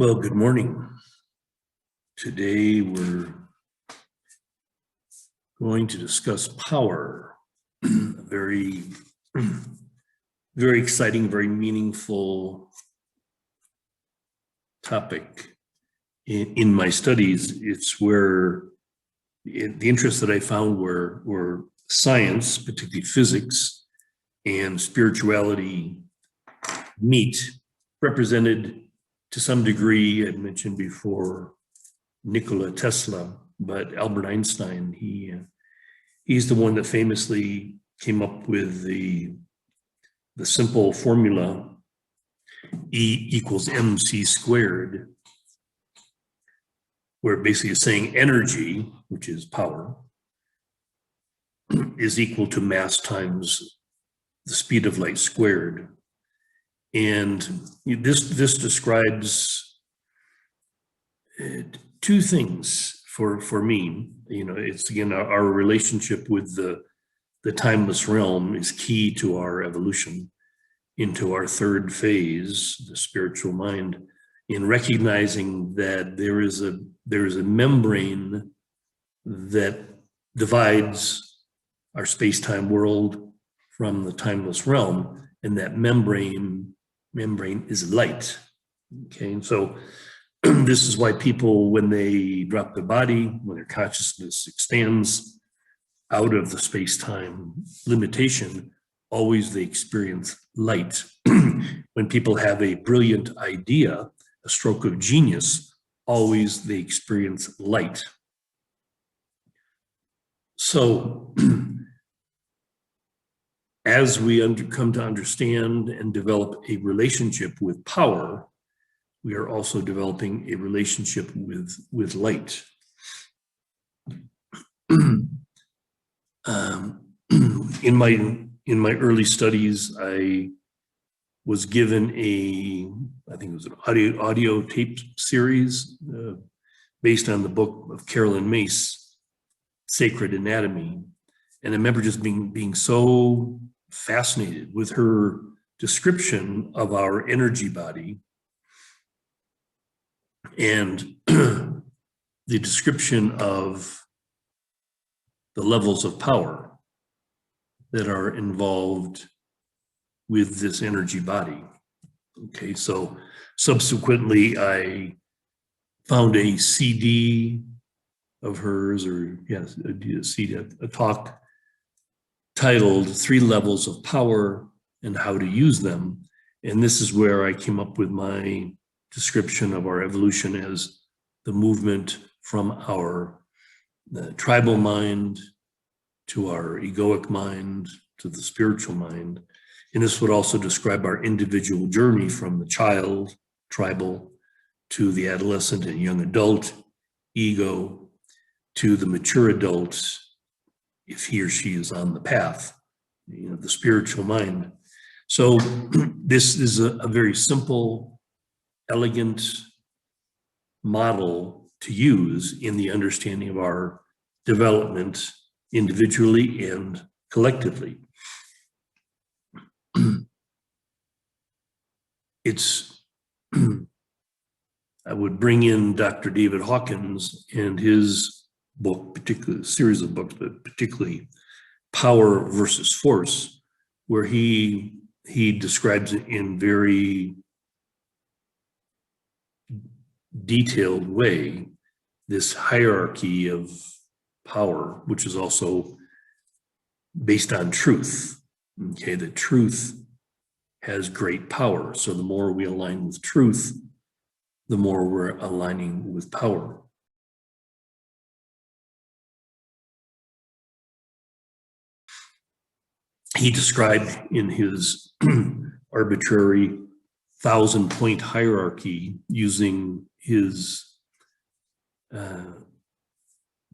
Well, good morning. Today we're going to discuss power, a very exciting, very meaningful topic in my studies. It's where the interests that I found were science, particularly physics, and spirituality meet, represented to some degree. I mentioned before Nikola Tesla, but Albert Einstein, he's the one that famously came up with the simple formula E equals mc squared, where basically it's saying energy, which is power, is equal to mass times the speed of light squared. And this describes two things for me. It's again our relationship with the timeless realm is key to our evolution into our third phase, the spiritual mind, in recognizing that there is a membrane that divides our space-time world from the timeless realm, and that membrane is light. Okay, and so this is why people, when they drop their body, when their consciousness expands out of the space-time limitation, always they experience light. When people have a brilliant idea, a stroke of genius, always they experience light. So as we come to understand and develop a relationship with power, we are also developing a relationship with light. In my early studies, I was given I think it was an audio tape series based on the book of Carolyn Myss, Sacred Anatomy. And I remember just being so fascinated with her description of our energy body and the description of the levels of power that are involved with this energy body. Okay, so subsequently I found a CD of hers, or yes, a CD, a talk titled 3 Levels of Power and How to Use Them. And this is where I came up with my description of our evolution as the movement from our tribal mind to our egoic mind to the spiritual mind. And this would also describe our individual journey from the child, tribal, to the adolescent and young adult, ego, to the mature adult, if he or she is on the path, the spiritual mind. So this is a very simple, elegant model to use in the understanding of our development individually and collectively. I would bring in Dr. David Hawkins and his book, particularly a series of books, but particularly Power versus Force, where he describes it in very detailed way, this hierarchy of power, which is also based on truth. Okay, the truth has great power. So the more we align with truth, the more we're aligning with power. He described in his arbitrary 1,000-point hierarchy using his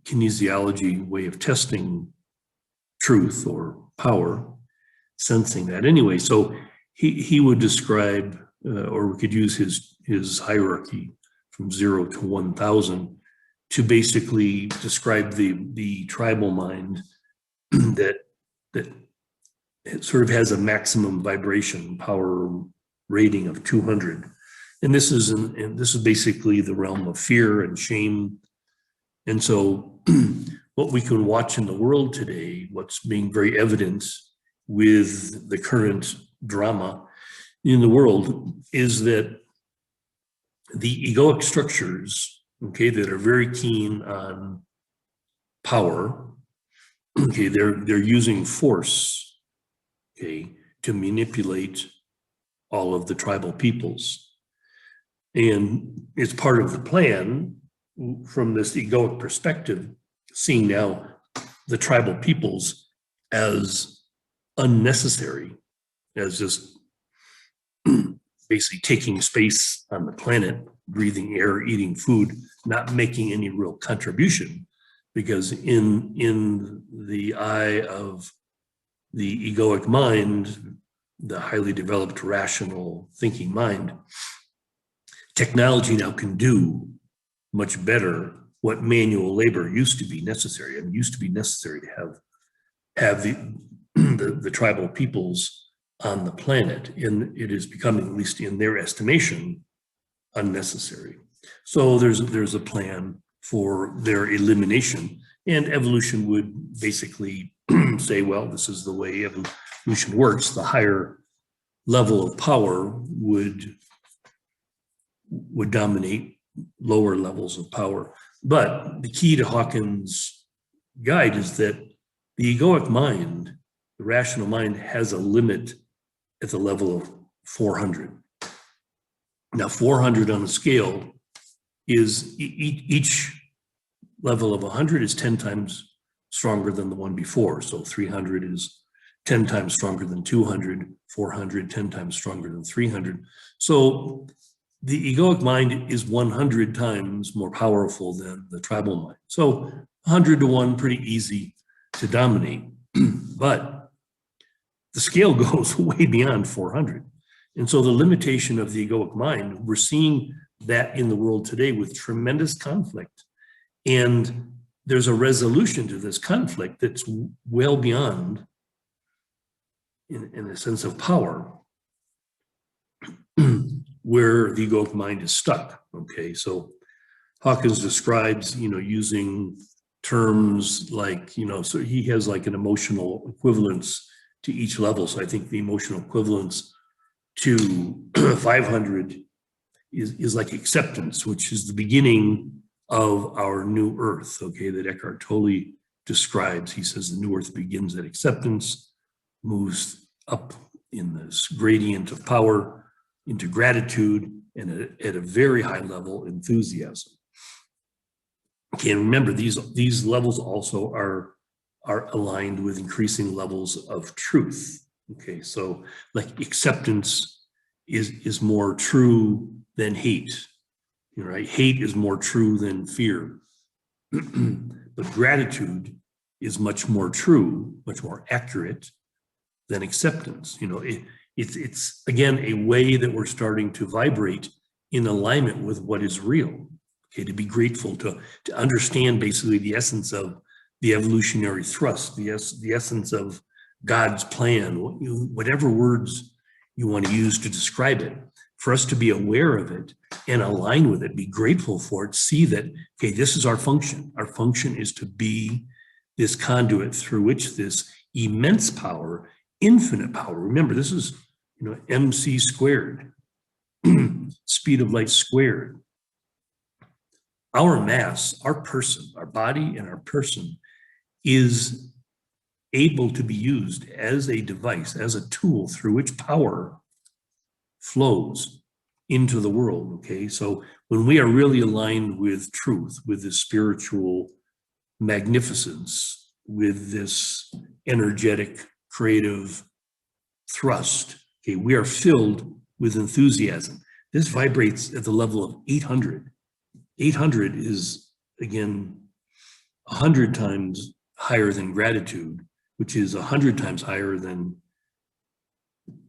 kinesiology way of testing truth or power, sensing that anyway. So he would describe, or we could use his hierarchy from 0 to 1,000 to basically describe the tribal mind that it sort of has a maximum vibration power rating of 200. And this is basically the realm of fear and shame. And so what we can watch in the world today, what's being very evident with the current drama in the world, is that the egoic structures, okay, that are very keen on power, okay, they're using force, okay, to manipulate all of the tribal peoples. And it's part of the plan from this egoic perspective, seeing now the tribal peoples as unnecessary, as just basically taking space on the planet, breathing air, eating food, not making any real contribution, because in the eye of the egoic mind, the highly developed rational thinking mind, technology now can do much better what manual labor used to be necessary. It used to be necessary to have the tribal peoples on the planet, and it is becoming, at least in their estimation, unnecessary. So there's a plan for their elimination, and evolution would basically say, well, this is the way evolution works. The higher level of power would dominate lower levels of power. But the key to Hawkins' guide is that the egoic mind, the rational mind, has a limit at the level of 400. Now, 400 on the scale is each level of 100 is 10 times stronger than the one before. So 300 is 10 times stronger than 200, 400, 10 times stronger than 300. So the egoic mind is 100 times more powerful than the tribal mind. So 100 to 1, pretty easy to dominate. But the scale goes way beyond 400. And so the limitation of the egoic mind, we're seeing that in the world today with tremendous conflict. And there's a resolution to this conflict that's well beyond, in a sense of power, where the egoic mind is stuck. Okay, so Hawkins describes, using terms like, so he has like an emotional equivalence to each level. So I think the emotional equivalence to 500 is like acceptance, which is the beginning of our new earth, okay, that Eckhart Tolle describes. He says the new earth begins at acceptance, moves up in this gradient of power into gratitude, and at a very high level, enthusiasm. Okay, and remember, these levels also are aligned with increasing levels of truth. Okay, so like acceptance is more true than hate, right? Hate is more true than fear. But gratitude is much more true, much more accurate than acceptance. It's again a way that we're starting to vibrate in alignment with what is real. Okay, to be grateful, to understand basically the essence of the evolutionary thrust, the essence of God's plan, whatever words you want to use to describe it, for us to be aware of it and align with it, be grateful for it, see that, okay, this is our function. Our function is to be this conduit through which this immense power, infinite power, remember, this is, MC squared, speed of light squared. Our mass, our person, our body and our person is able to be used as a device, as a tool through which power flows into the world, okay? So when we are really aligned with truth, with this spiritual magnificence, with this energetic, creative thrust, okay, we are filled with enthusiasm. This vibrates at the level of 800. 800 is, again, 100 times higher than gratitude, which is 100 times higher than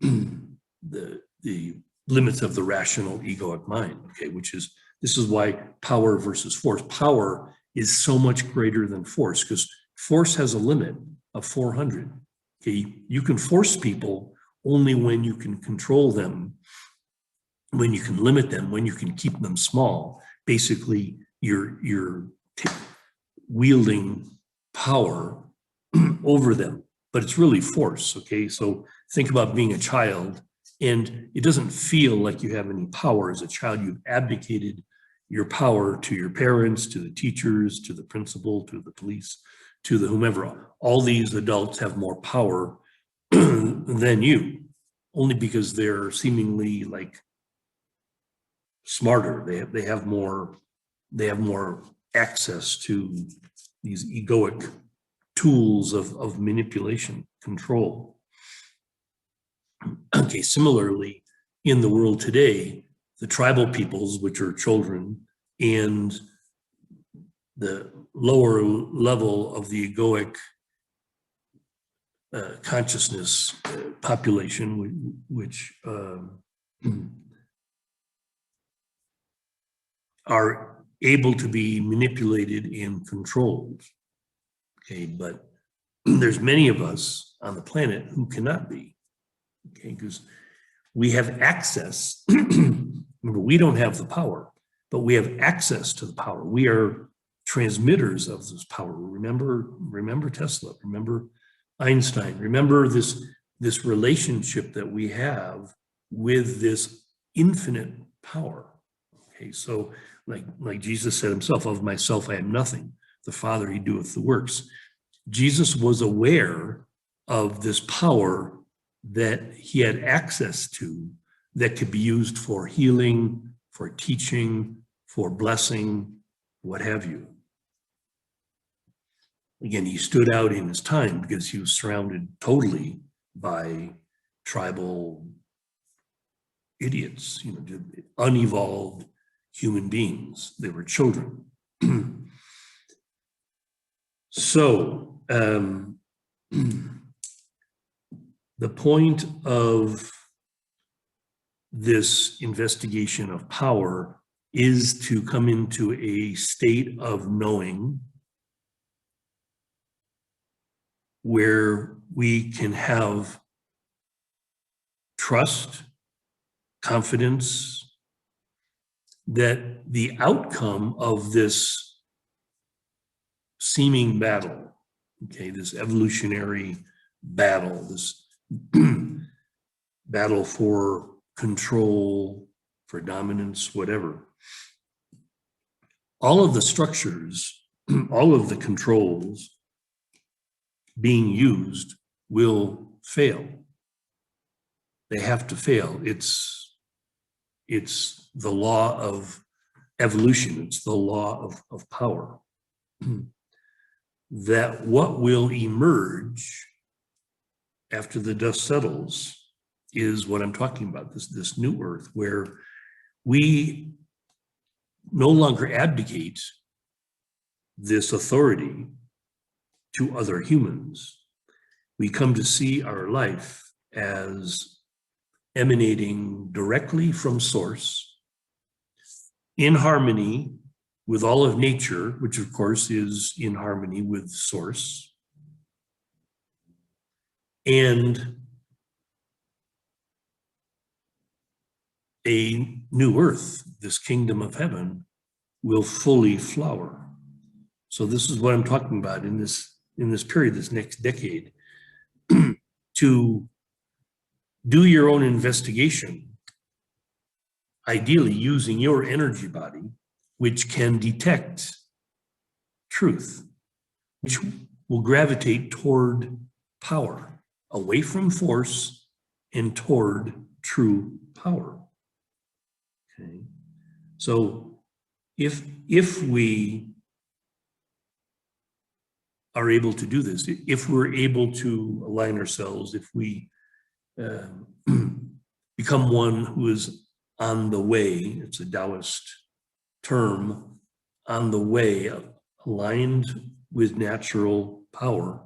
the limits of the rational egoic mind, okay, this is why power versus force. Power is so much greater than force, because force has a limit of 400. Okay, you can force people only when you can control them when you can limit them, when you can keep them small, basically you're wielding power over them, but it's really force, okay? So think about being a child, and it doesn't feel like you have any power as a child. You've abdicated your power to your parents, to the teachers, to the principal, to the police, to the whomever. All these adults have more power than you, only because they're seemingly like smarter. They have more access to these egoic tools of manipulation, control. Okay, similarly, in the world today, the tribal peoples, which are children, and the lower level of the egoic consciousness population, which are able to be manipulated and controlled. Okay, but there's many of us on the planet who cannot be. Okay, because we have access. Remember, we don't have the power, but we have access to the power. We are transmitters of this power. Remember Tesla, remember Einstein, remember this relationship that we have with this infinite power. Okay, so like Jesus said himself, of myself I am nothing. The Father, he doeth the works. Jesus was aware of this power that he had access to that could be used for healing, for teaching, for blessing, what have you. Again, he stood out in his time because he was surrounded totally by tribal idiots, unevolved human beings. They were children. So the point of this investigation of power is to come into a state of knowing where we can have trust, confidence that the outcome of this seeming battle, okay, this evolutionary battle, this battle for control, for dominance, whatever, all of the structures, all of the controls being used will fail. They have to fail. It's the law of evolution. It's the law of power. That what will emerge after the dust settles is what I'm talking about, this new earth, where we no longer abdicate this authority to other humans. We come to see our life as emanating directly from source, in harmony with all of nature, which of course is in harmony with source, and a new earth, this kingdom of heaven, will fully flower. So this is what I'm talking about in this period, this next decade, to do your own investigation, ideally using your energy body, which can detect truth, which will gravitate toward power, away from force and toward true power. Okay, so if we are able to do this, if we're able to align ourselves, if we become one who is on the way, it's a Taoist term, on the way, aligned with natural power,